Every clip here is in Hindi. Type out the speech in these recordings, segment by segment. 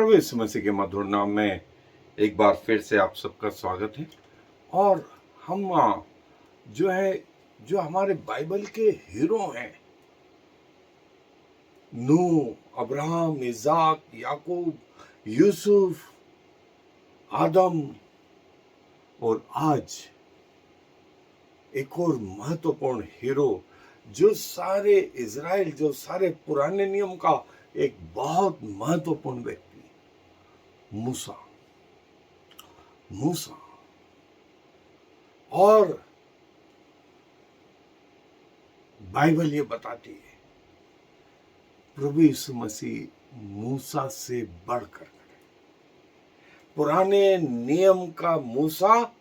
प्रभु यीशु मसीह के मधुर नाम में एक बार फिर से आप सबका स्वागत है। और हम जो हमारे बाइबल के हीरो हैं, नूह, अब्राहम, इसाक, याकूब, यूसुफ, आदम, और आज एक और महत्वपूर्ण हीरो जो सारे इज़राइल, जो सारे पुराने नियम का एक बहुत महत्वपूर्ण व्यक्ति, मूसा। और बाइबल ये बताती है प्रभु यीशु मसीह मूसा से बढ़कर है। पुराने नियम का मूसा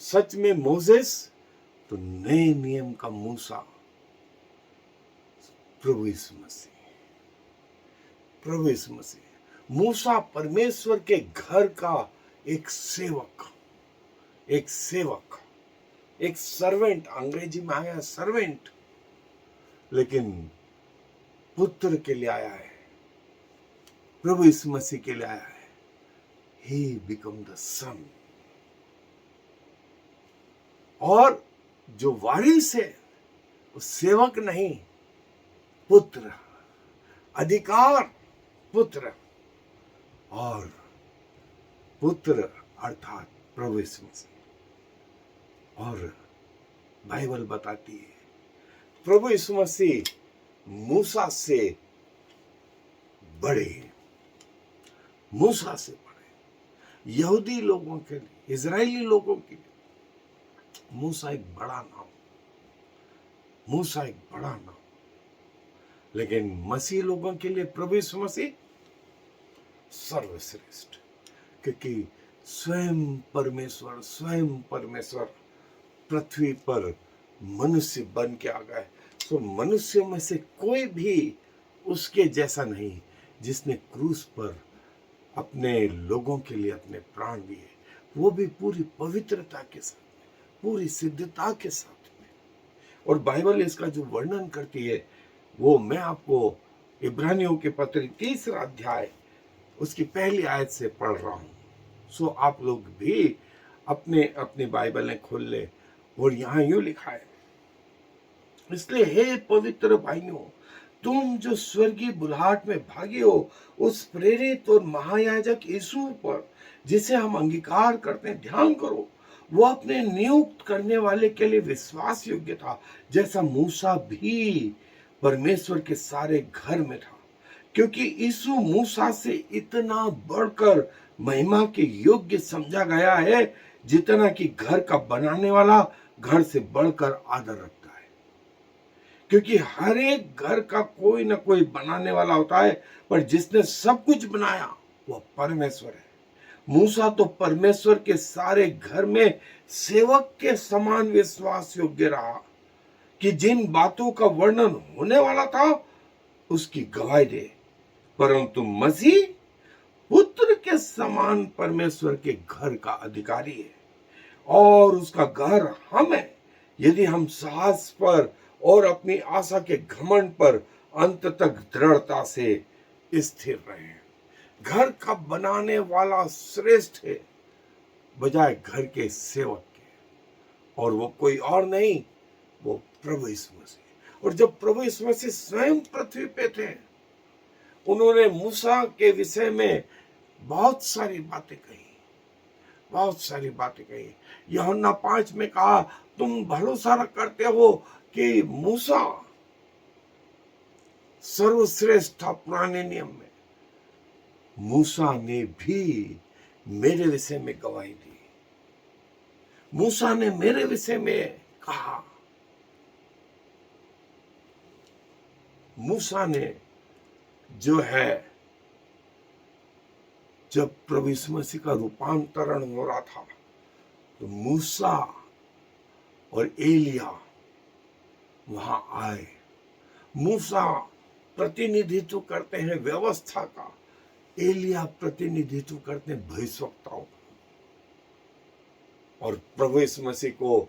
सच में मोसेस, तो नए नियम का मूसा प्रभु यीशु मसीह। मूसा परमेश्वर के घर का एक सेवक, एक सर्वेंट, अंग्रेजी में आया सर्वेंट, लेकिन पुत्र के लिए आया है, प्रभु यीशु मसीह के लिए आया है। He become the son। और जो वारिस है वो सेवक नहीं, पुत्र, अधिकार, पुत्र, और पुत्र अर्थात प्रभु यीशु मसीह। और बाइबल बताती है प्रभु यीशु मसीह मूसा से बड़े, यहूदी लोगों के लिए, इजरायली लोगों के लिए मूसा एक बड़ा नाम, लेकिन मसीह लोगों के लिए प्रभु यीशु मसीह सर्वश्रेष्ठ, क्योंकि स्वयं परमेश्वर पृथ्वी पर मनुष्य बन के आ गए। तो मनुष्यों में से कोई भी उसके जैसा नहीं जिसने क्रूस पर अपने लोगों के लिए अपने प्राण दिए, वो भी पूरी पवित्रता के साथ, पूरी सिद्धता के साथ में। और बाइबल इसका जो वर्णन करती है वो मैं आपको इब्रानियों के पत्र 3 अध्याय उसकी पहली आयत से पढ़ रहा हूं। सो आप लोग भी अपनी बाइबलें खोल ले, और यहां यूं लिखा है, इसलिए हे पवित्र भाइयों, तुम जो स्वर्गीय बुलाहट में भागी हो, उस प्रेरित और महायाजक यीशु पर जिसे हम अंगीकार करते हैं, ध्यान करो। वो अपने नियुक्त करने वाले के लिए विश्वास योग्य था, जैसा मूसा भी परमेश्वर के सारे घर में था। क्योंकि यीशु मूसा से इतना बढ़कर महिमा के योग्य समझा गया है, जितना कि घर का बनाने वाला घर से बढ़कर आदर रखता है। क्योंकि हर एक घर का कोई ना कोई बनाने वाला होता है, पर जिसने सब कुछ बनाया वो परमेश्वर है। मूसा तो परमेश्वर के सारे घर में सेवक के समान विश्वास योग्य रहा, कि जिन बातों का वर्णन होने वाला था उसकी गवाही दे। परंतु मसीह पुत्र के समान परमेश्वर के घर का अधिकारी है, और उसका घर हम है, यदि हम साहस पर और अपनी आशा के घमंड पर अंत तक दृढ़ता से स्थिर रहे। घर का बनाने वाला श्रेष्ठ है बजाय घर के सेवक के, और वो कोई और नहीं, वो प्रभु यीशु मसीह। और जब प्रभु यीशु मसीह स्वयं पृथ्वी पे थे, उन्होंने मूसा के विषय में बहुत सारी बातें कही। यूहन्ना 5 में कहा, तुम भरोसा करते हो कि मूसा सर्वश्रेष्ठ था पुराने नियम में। मूसा ने भी मेरे विषय में गवाही दी। मूसा ने मेरे विषय में कहा। मूसा ने जो है, जब प्रभु यीशु मसीह का रूपांतरण हो रहा था, तो मूसा और एलिया वहां आए। मूसा प्रतिनिधित्व करते हैं व्यवस्था का, एलिया प्रतिनिधित्व करते हैं भविष्यवक्ताओं का। और प्रभु यीशु मसीह को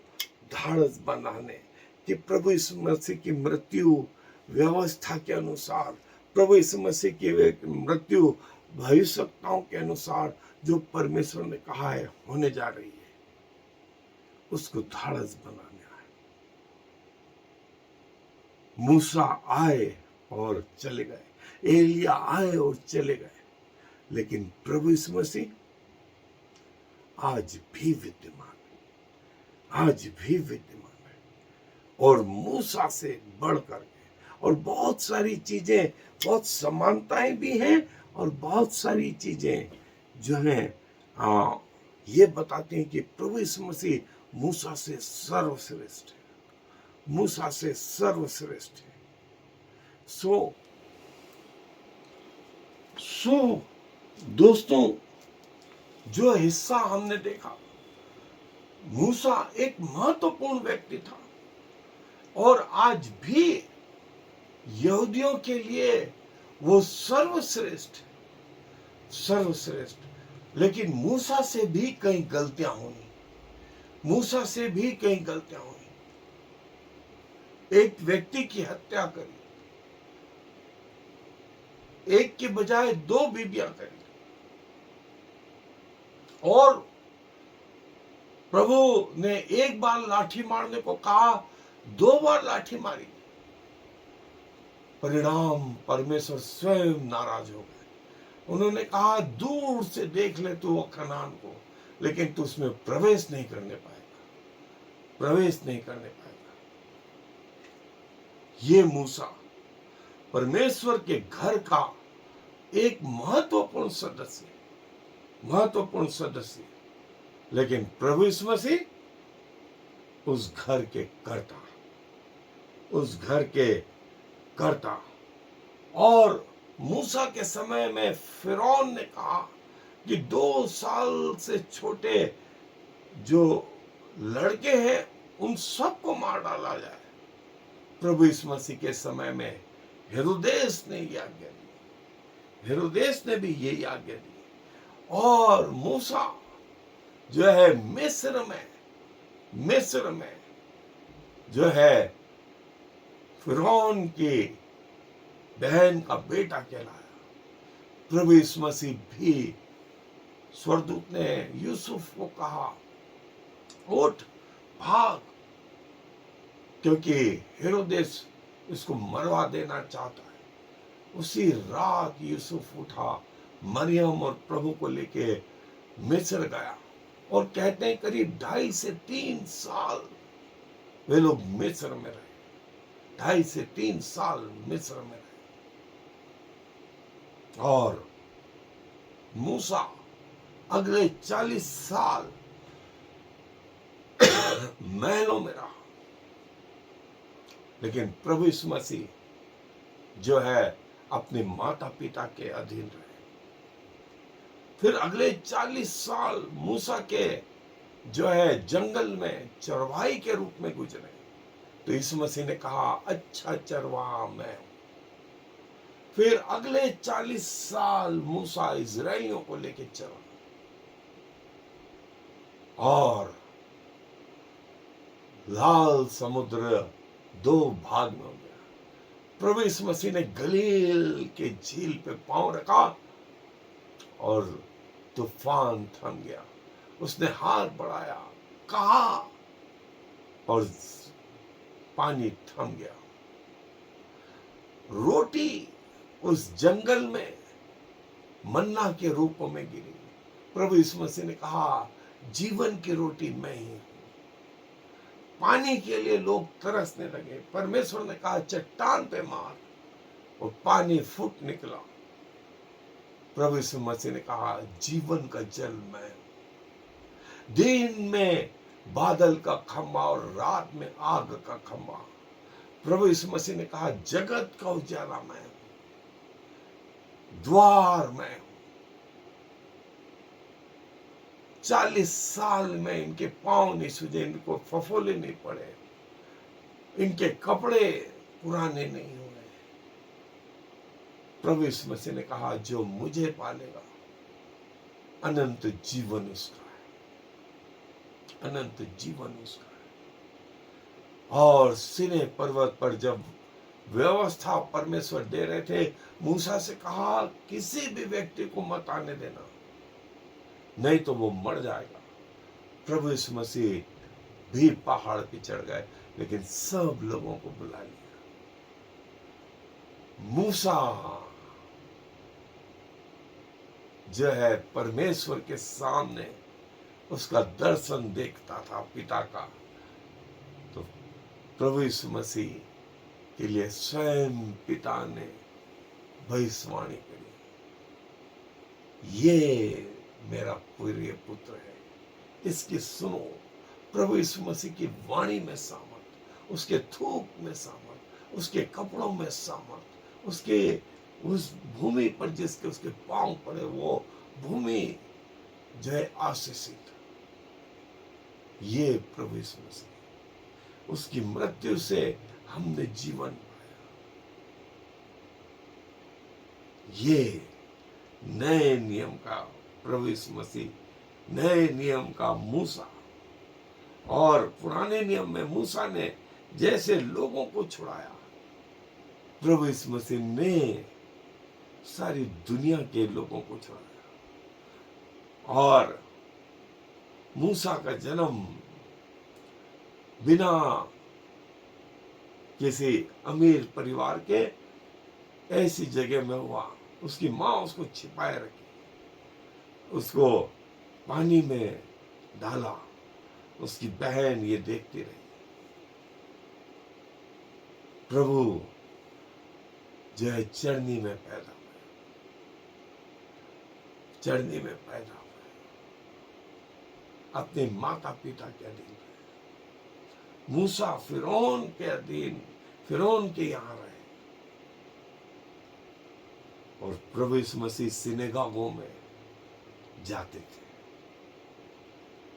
ढाढ़स बनाने कि प्रभु यीशु मसीह की मृत्यु व्यवस्था के अनुसार, प्रभु यीशु मसीह की मृत्यु भविष्यवक्ताओं के अनुसार जो परमेश्वर ने कहा है होने जा रही है, उसको धाड़स बनाने आए। मूसा आए और चले गए, एलिया आए और चले गए, लेकिन प्रभु यीशु मसीह आज भी विद्यमान है, आज भी विद्यमान है, और मूसा से बढ़कर के। और बहुत सारी चीजें, बहुत समानताएं भी हैं, और बहुत सारी चीजें जो हैं ये बताते हैं कि प्रभु यीशु मसीह मूसा से सर्वश्रेष्ठ है, मूसा से सर्वश्रेष्ठ है। सो दोस्तों, जो हिस्सा हमने देखा, मूसा एक महत्वपूर्ण व्यक्ति था, और आज भी यहूदियों के लिए वो सर्वश्रेष्ठ, सर्वश्रेष्ठ। लेकिन मूसा से भी कई गलतियां हुई, मूसा से भी कई गलतियां हुई। एक व्यक्ति की हत्या करी, एक के बजाय 2 बीबियां करी, और प्रभु ने एक बार लाठी मारने को कहा, 2 बार लाठी मारी। परिणाम परमेश्वर स्वयं नाराज हो गए। उन्होंने कहा, दूर से देख ले तू वो कनान को, लेकिन तू उसमें प्रवेश नहीं करने पाएगा, प्रवेश नहीं करने पाएगा। ये मूसा परमेश्वर के घर का एक महत्वपूर्ण सदस्य, महत्वपूर्ण सदस्य, लेकिन प्रभु यीशु मसीह उस घर के कर्ता, उस घर के कर्ता। और मूसा के समय में फिरौन ने कहा कि 2 साल से छोटे जो लड़के हैं उन सबको मार डाला जाए। प्रभु यीशु मसीह के समय में हेरोदेस ने यह आज्ञा दी, हेरोदेस ने भी यही आज्ञा दी। और मूसा जो है मिस्र में जो है फिरौन की बहन का बेटा कहलाया। प्रभु यीशु मसीह भी, स्वर्गदूत ने यूसुफ को कहा, उठ भाग, क्योंकि हेरोदेस इसको मरवा देना चाहता है। उसी रात यूसुफ उठा, मरियम और प्रभु को लेके मिस्र गया, और कहते हैं करीब 2.5 से 3 साल वे लोग मिस्र में रहे, 2.5 से 3 साल मिस्र में रहे। और मूसा अगले 40 साल महलों में रहा, लेकिन प्रभु यीशु मसीह जो है अपने माता पिता के अधीन रहे। फिर अगले 40 साल मूसा के जो है जंगल में चरवाही के रूप में गुजरे। तो यीशु मसीह ने कहा, अच्छा चरवाहा मैं हूं। फिर अगले 40 साल मूसा इजराइलियों को लेके चला, और लाल समुद्र 2 भाग में हो गया। प्रभु यीशु मसीह ने गलील के झील पे पांव रखा, और तूफान थम गया। उसने हाथ बढ़ाया, कहा, और पानी थम गया। रोटी उस जंगल में मन्ना के रूप में गिरी। प्रभु यीशु मसीह ने कहा, जीवन की रोटी मैं ही हूं। पानी के लिए लोग तरसने लगे। परमेश्वर ने कहा, चट्टान पे मार, और पानी फूट निकला। प्रभु यीशु मसीह ने कहा, जीवन का जल मैं हूं। दिन में बादल का खंभा और रात में आग का खंभा। प्रभु यीशु मसीह ने कहा, जगत का उजाला मैं हूं, द्वार मैं हूं। 40 साल में इनके पांव नहीं सूजे, इनको फफोले नहीं पड़े, इनके कपड़े पुराने नहीं हुए। प्रभु यीशु मसीह ने कहा, जो मुझे पालेगा अनंत जीवन उसका है, अनंत जीवन उसका है। और सिने पर्वत पर जब व्यवस्था परमेश्वर दे रहे थे। मूसा से कहा किसी भी व्यक्ति को मत आने देना, नहीं तो वो मर जाएगा। प्रभु यीशु मसीह भी पहाड़ पे चढ़ गए, लेकिन सब लोगों को बुला लिया। मूसा जो है परमेश्वर के सामने उसका दर्शन देखता था पिता का, तो प्रभु यीशु मसीह के लिए स्वयं पिता ने भविष्यवाणी करी, ये मेरा प्रिय पुत्र है, इसकी सुनो। प्रभु यीशु मसीह की वाणी में सामर्थ, उसके थूक में सामर्थ, उसके कपड़ों में सामर्थ, उसके उस भूमि पर जिसके उसके पांव पड़े वो भूमि जो है आशीषित। ये प्रभु यीशु मसीह, उसकी मृत्यु से हमने जीवन पाया। ये नए नियम का प्रभु यीशु मसीह, नए नियम का मूसा। और पुराने नियम में मूसा ने जैसे लोगों को छुड़ाया, प्रभु यीशु मसीह ने सारी दुनिया के लोगों को छुड़ाया। और मूसा का जन्म बिना किसी अमीर परिवार के ऐसी जगह में हुआ, उसकी माँ उसको छिपाए रखी, उसको पानी में डाला, उसकी बहन ये देखती रही। प्रभु जो है चरनी में पैदा हुए, चरनी में पैदा हुए, अपने माता पिता के अधीन रहे। मूसा फिरौन के अधीन, फिरौन के यहां रहे, और प्रभु यीशु मसीह सिनेगोगों में जाते थे।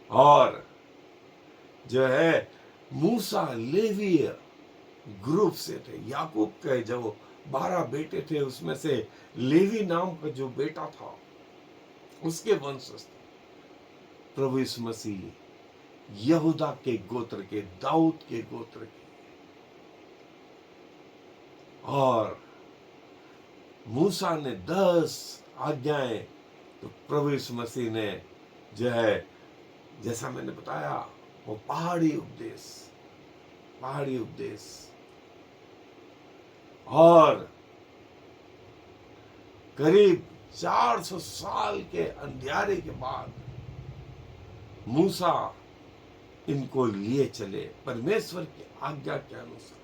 और जो है मूसा लेवीय ग्रुप से थे। याकूब के जो 12 बेटे थे उसमें से लेवी नाम का जो बेटा था उसके वंशज थे। प्रभु यीशु मसीह यहूदा के गोत्र के, दाऊद के गोत्र के। और मूसा ने 10 आज्ञाएं, तो प्रभु यीशु मसीह ने जो है जैसा मैंने बताया वो पहाड़ी उपदेश, पहाड़ी उपदेश। और करीब 400 साल के अंधियारे के बाद मूसा इनको लिए चले परमेश्वर की आज्ञा के अनुसार।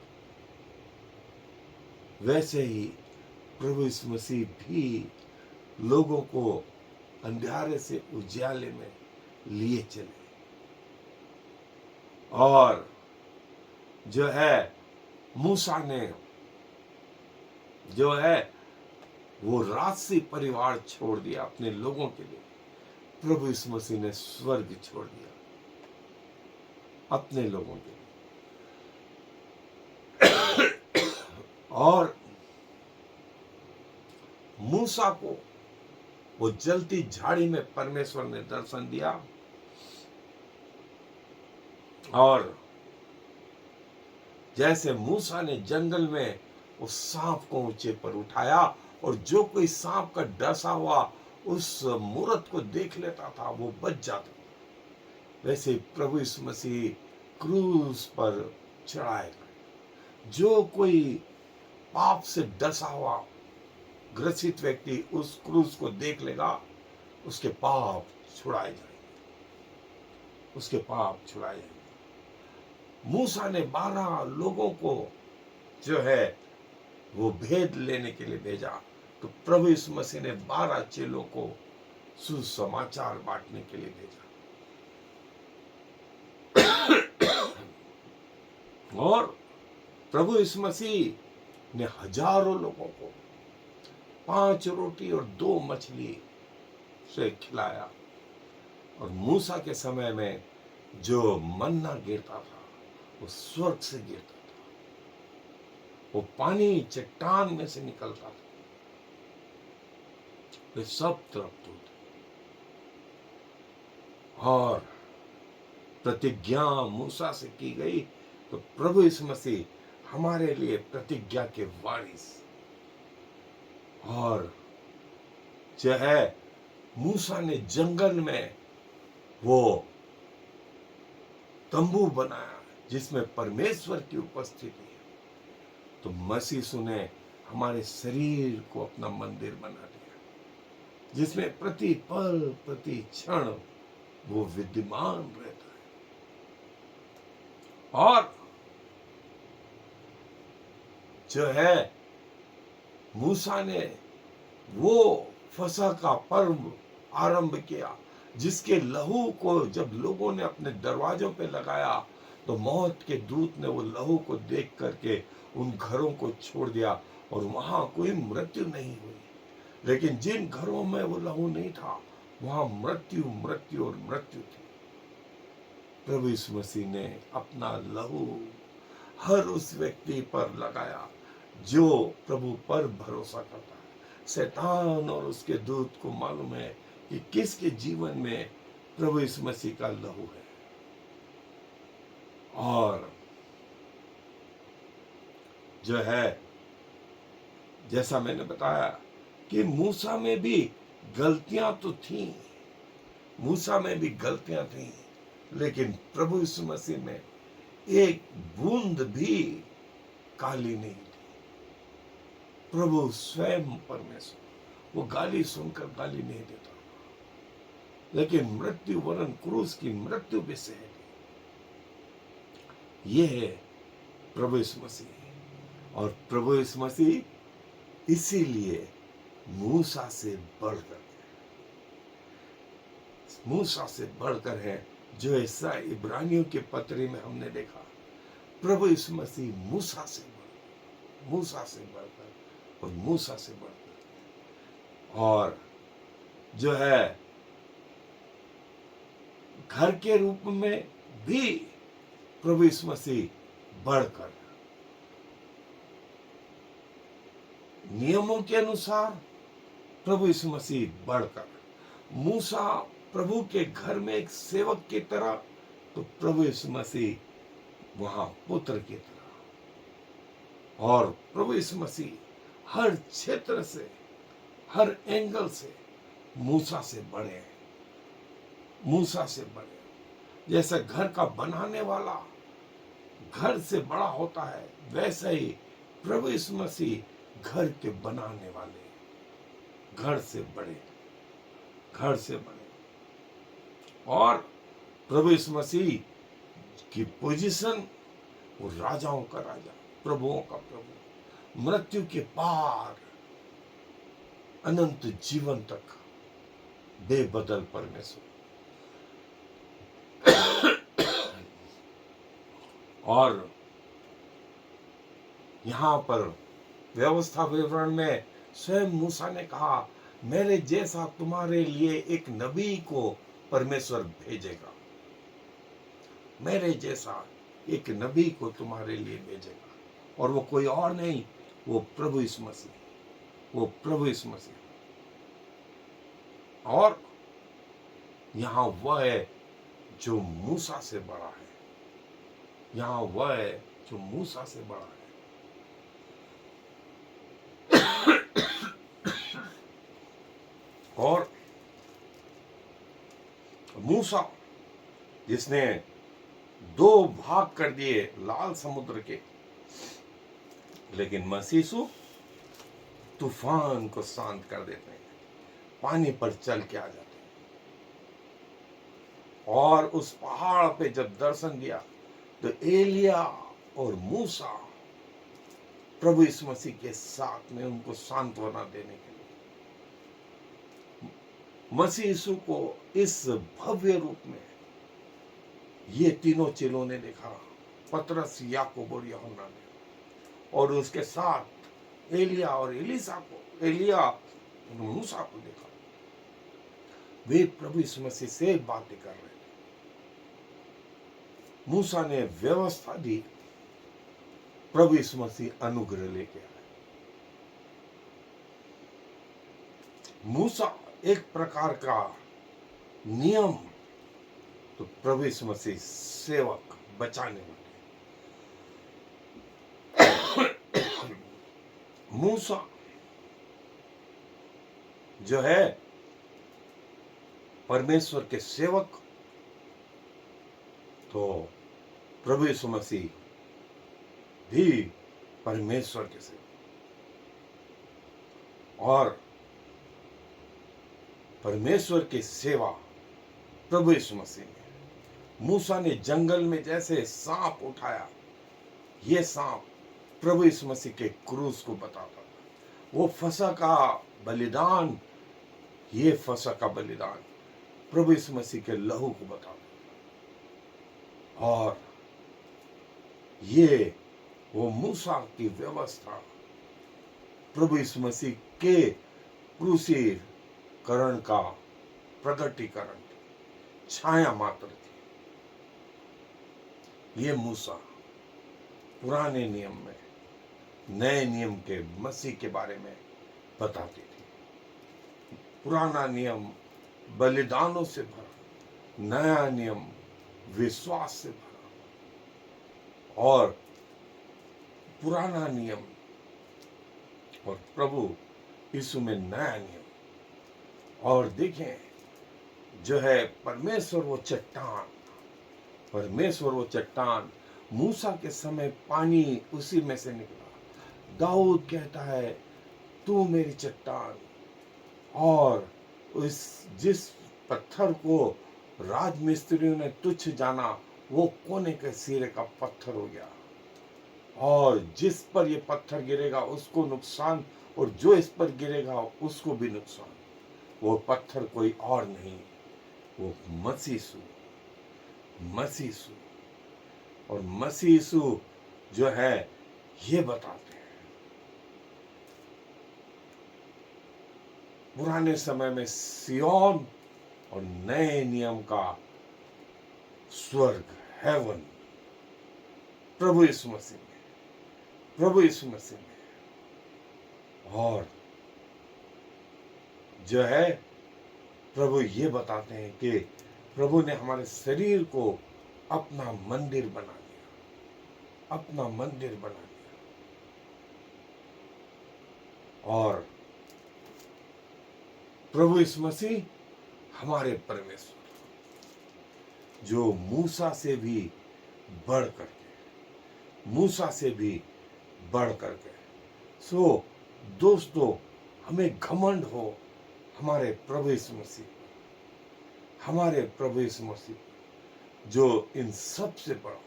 वैसे ही प्रभु यीशु मसीह भी लोगों को अंधियारे से उजियाले में लिए चले। और जो है मूसा ने जो है वो राजसी परिवार छोड़ दिया अपने लोगों के लिए। प्रभु यीशु मसीह ने स्वर्ग छोड़ दिया अपने लोगों के लिए। और मूसा को वो जलती झाड़ी में परमेश्वर ने दर्शन दिया, और जैसे मूसा ने जंगल में उस सांप को ऊंचे पर उठाया, और जो कोई सांप का डसा हुआ उस मूरत को देख लेता था वो बच जाता था, वैसे प्रभु यीशु मसीह क्रूस पर चढ़ाए गए। जो कोई पाप से डसा हुआ ग्रसित व्यक्ति उस क्रूस को देख लेगा, उसके पाप छुड़ाए जाएंगे, उसके पाप छुड़ाए जाएंगे। मूसा ने 12 लोगों को जो है वो भेद लेने के लिए भेजा, तो प्रभु यीशु मसीह ने 12 चेलों को सुसमाचार बांटने के लिए भेजा। और प्रभु यीशु मसीह ने हजारों लोगों को 5 रोटी और 2 मछली से खिलाया। और मूसा के समय में जो मन्ना गिरता था वो स्वर्ग से गिरता था, वो पानी चट्टान में से निकलता था, वे सब तृप्त होते। और प्रतिज्ञा मूसा से की गई, तो प्रभु यीशु मसीह हमारे लिए प्रतिज्ञा के वारिस। और जो है मूसा ने जंगल में वो तंबू बनाया जिसमें परमेश्वर की उपस्थिति है, तो मसीह ने हमारे शरीर को अपना मंदिर बना दिया जिसमें प्रति पल प्रति क्षण वो विद्यमान रहता है। और जो है मूसा ने वो फसह का पर्व आरंभ किया जिसके लहू को जब लोगों ने अपने दरवाजों पे लगाया तो मौत के दूत ने वो लहू को देख करके उन घरों को छोड़ दिया और वहां कोई मृत्यु नहीं हुई। लेकिन जिन घरों में वो लहू नहीं था वहां मृत्यु मृत्यु और मृत्यु थी। प्रभु यीशु मसीह ने अपना लहू हर उस व्यक्ति पर लगाया जो प्रभु पर भरोसा करता है। शैतान और उसके दूत को मालूम है कि किसके जीवन में प्रभु यीशु मसीह का लहू है। और जो है जैसा मैंने बताया कि मूसा में भी गलतियां तो थी, मूसा में भी गलतियां थी, लेकिन प्रभु यीशु मसीह में एक बूंद भी काली नहीं थी। प्रभु स्वयं परमेश्वर, वो गाली सुनकर गाली नहीं देता, लेकिन मृत्यु वरन क्रूस की मृत्यु भी सह ली। ये है प्रभु यीशु मसीह। और प्रभु यीशु मसीह इसीलिए मूसा से बढ़कर, मूसा से बढ़कर है, जो ऐसा इब्रानियों के पत्री में हमने देखा। प्रभु यीशु मसीह मूसा से बढ़कर, मूसा से बढ़कर और मूसा से बढ़कर। और जो है घर के रूप में भी प्रभु यीशु मसीह बढ़कर, नियमों के अनुसार प्रभु यीशु मसीह बढ़कर, मूसा प्रभु के घर में एक सेवक की तरह, तो प्रभु यीशु मसीह वहां पुत्र की तरह। और प्रभु यीशु मसीह हर क्षेत्र से, हर एंगल से मूसा से बड़े, मूसा से बड़े। जैसे घर का बनाने वाला घर से बड़ा होता है, वैसे ही प्रभु यीशु मसीह घर के बनाने वाले, घर से बड़े, घर से बड़े। और प्रभु यीशु मसीह की पोजीशन, वो राजाओं का राजा, प्रभुओं का प्रभु, मृत्यु के पार अनंत जीवन तक बेबदल परमेश्वर। और यहां पर व्यवस्था विवरण में स्वयं मूसा ने कहा, मेरे जैसा तुम्हारे लिए एक नबी को परमेश्वर भेजेगा, मेरे जैसा एक नबी को तुम्हारे लिए भेजेगा। और वो कोई और नहीं, वो प्रभु यीशु मसीह, वो प्रभु यीशु मसीह। और यहां वह है जो मूसा से बड़ा है, यहां वह है जो मूसा से बड़ा है। और मूसा जिसने 2 भाग कर दिए लाल समुद्र के, लेकिन मसीह तूफान को शांत कर देते हैं, पानी पर चल के आ जाते हैं। और उस पहाड़ पे जब दर्शन दिया तो एलिया और मूसा प्रभु यीशु मसीह के साथ में उनको सांत्वना देने के लिए, मसीह यीशु को इस भव्य रूप में ये तीनों चेलों ने देखा, पतरस, याकूब और यूहन्ना ने। और उसके साथ एलिया और एलिसा को, एलिया और मूसा को देखा। वे प्रभु यीशु मसीह से बातें कर रहे थे। मूसा ने व्यवस्था दी, प्रभु यीशु मसीह अनुग्रह लेके आए। मूसा एक प्रकार का नियम, तो प्रभु यीशु मसीह सेवक, बचाने वाले। मूसा जो है परमेश्वर के सेवक, तो प्रभु यीशु मसीह भी परमेश्वर के सेवक। और परमेश्वर की सेवा प्रभु यीशु मसीह ने, मूसा ने जंगल में जैसे सांप उठाया, ये सांप प्रभु यीशु मसीह के क्रूस को बताता था। वो फसह का बलिदान, ये फसह का बलिदान प्रभु यीशु मसीह के लहू को बताता था। और ये वो मूसा की व्यवस्था प्रभु यीशु मसीह के क्रूसीकरण का प्रगटीकरण, छाया मात्र थी। ये मूसा पुराने नियम में नए नियम के मसीह के बारे में बताती थी। पुराना नियम बलिदानों से भरा, नया नियम विश्वास से भरा। और पुराना नियम और प्रभु यीशु में नया नियम। और देखें जो है परमेश्वर वो चट्टान, परमेश्वर वो चट्टान, मूसा के समय पानी उसी में से निकला। दाऊद कहता है तू मेरी चट्टान। और उस जिस पत्थर को राजमिस्त्रियों ने तुच्छ जाना, वो कोने के सिरे का पत्थर हो गया। और जिस पर ये पत्थर गिरेगा उसको नुकसान, और जो इस पर गिरेगा उसको भी नुकसान। वो पत्थर कोई और नहीं, वो मसीह यीशु, मसीह यीशु। और मसीह यीशु जो है ये बताते हैं पुराने समय में सिय्योन और नए नियम का स्वर्ग, हेवन प्रभु यीशु मसीह में, प्रभु यीशु मसीह में। और जो है प्रभु ये बताते हैं कि प्रभु ने हमारे शरीर को अपना मंदिर बना दिया, अपना मंदिर बना दिया। और प्रभु यीशु मसीह हमारे परमेश्वर, जो मूसा से भी बढ़ करके, मूसा से भी बढ़ करके। सो दोस्तों, हमें घमंड हो हमारे प्रभु यीशु मसीह, हमारे प्रभु यीशु मसीह जो इन सब से बड़ा,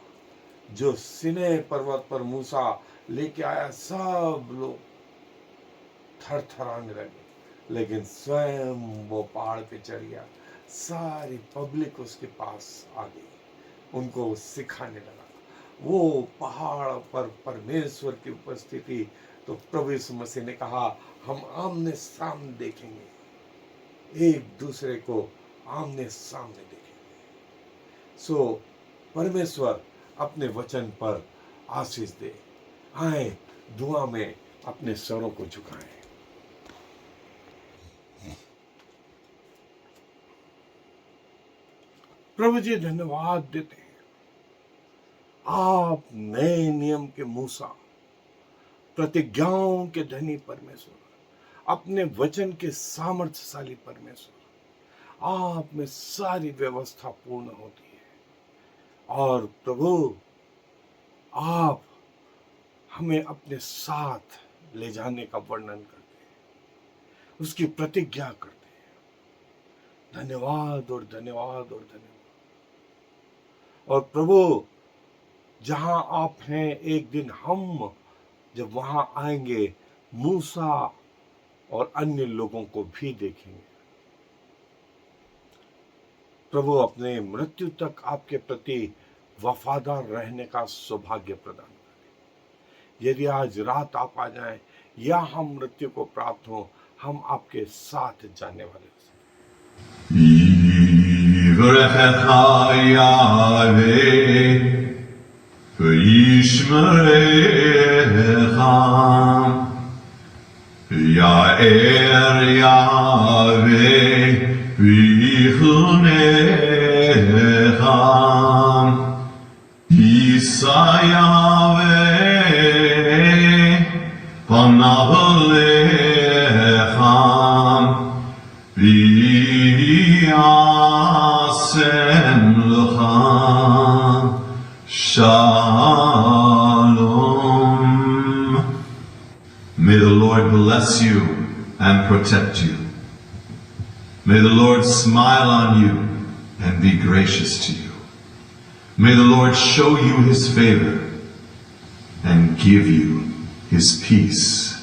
जो सिनै पर्वत पर मूसा लेके आया, सब लोग थरथराने लगे, लेकिन स्वयं वो पहाड़ पे चढ़ गया। सारी पब्लिक उसके पास आ गई, उनको सिखाने लगा। वो पहाड़ पर परमेश्वर की उपस्थिति, तो प्रभु यीशु मसीह ने कहा हम आमने सामने देखेंगे, एक दूसरे को आमने सामने देखेंगे। सो परमेश्वर अपने वचन पर आशीष दे। आए दुआ में अपने सरों को झुकाएं। प्रभु जी धन्यवाद देते हैं, आप नए नियम के मूसा, प्रतिज्ञाओं के धनी परमेश्वर, अपने वचन के सामर्थ्यशाली परमेश्वर, आप में सारी व्यवस्था पूर्ण होती है। और प्रभु आप हमें अपने साथ ले जाने का वर्णन करते हैं, उसकी प्रतिज्ञा करते हैं। धन्यवाद और धन्यवाद और धन्यवाद। और प्रभु जहां आप हैं, एक दिन हम जब वहां आएंगे, मूसा और अन्य लोगों को भी देखेंगे। प्रभु अपने मृत्यु तक आपके प्रति वफादार रहने का सौभाग्य प्रदान करें। यदि आज रात आप आ जाएं या हम मृत्यु को प्राप्त हो, हम आपके साथ जाने वाले हैं। Ya'er Yahweh v'yichunecha Yisa Yahweh פניו אליך וישם לך shalom. May the Lord bless you and protect you. May the Lord smile on you and be gracious to you. May the Lord show you his favor and give you his peace.